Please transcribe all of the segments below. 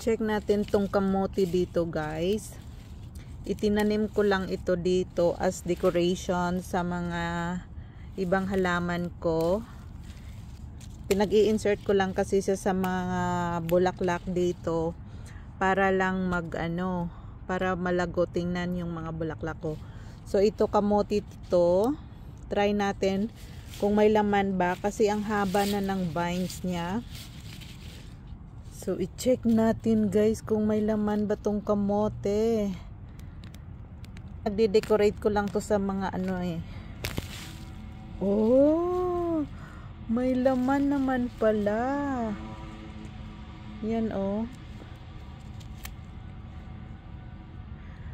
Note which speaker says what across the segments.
Speaker 1: I-check natin tong kamote dito, guys. Itinanim ko lang ito dito as decoration sa mga ibang halaman ko. Pinag-i-insert ko lang kasi siya sa mga bulaklak dito para lang para malago tingnan yung mga bulaklak ko. So ito kamote ito. Try natin kung may laman ba kasi ang haba na ng vines niya. So i-check natin, guys, kung may laman ba tong kamote. Nagde-decorate ko lang to sa mga Oh, may laman naman pala. Yan oh.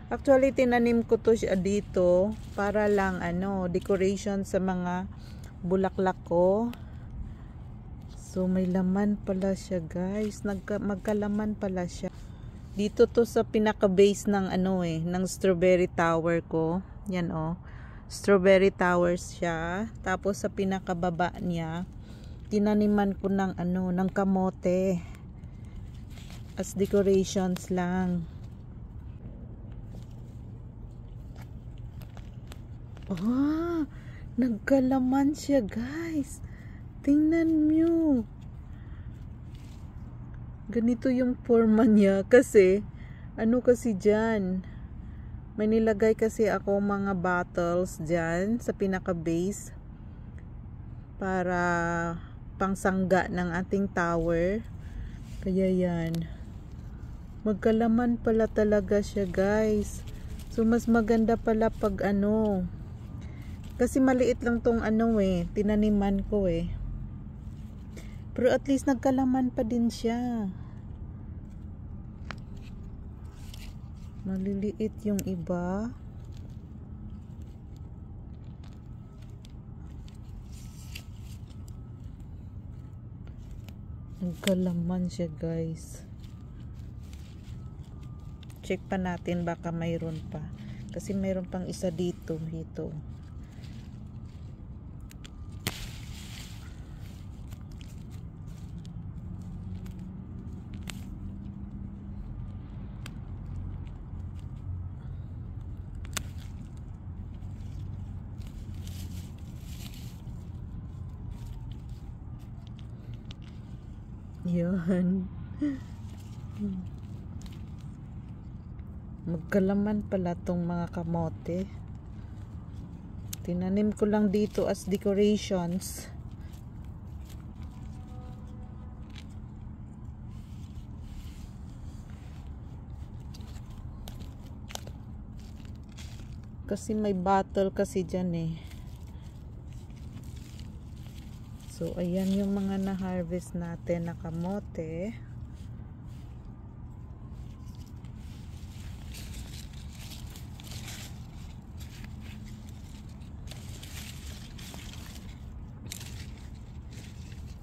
Speaker 1: Actually tinanim ko to siya dito para lang decoration sa mga bulaklak ko. So may laman pala siya, guys. Magkalaman pala siya. Dito to sa pinaka base ng ng strawberry tower ko. Yan oh. Strawberry towers siya. Tapos sa pinaka baba niya tinaniman ko ng ng kamote. As decorations lang. Oh, nagkalaman siya, guys. Tingnan nyo. Ganito yung forma niya kasi kasi dyan may nilagay kasi ako mga bottles dyan sa pinaka base para pangsangga ng ating tower. Kaya yan, magkalaman pala talaga siya, guys. So mas maganda pala pag kasi maliit lang tong tinaniman ko pero at least nagkalaman pa din siya. Maliliit yung iba. Nagkalaman siya, guys. Check pa natin baka mayroon pa. Kasi mayroon pang isa dito. Yan. Magkalaman pala tong mga kamote. Tinanim ko lang dito as decorations. Kasi may bottle kasi dyan So ayan yung mga na-harvest natin na kamote.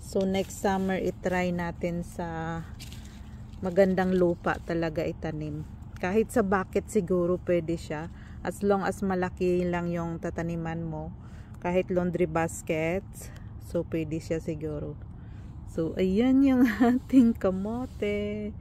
Speaker 1: So next summer i-try natin sa magandang lupa talaga itanim. Kahit sa bucket siguro pwede siya, as long as malaki lang yung tataniman mo. Kahit laundry baskets, so pwede siya siguro. So ayan yung ating kamote.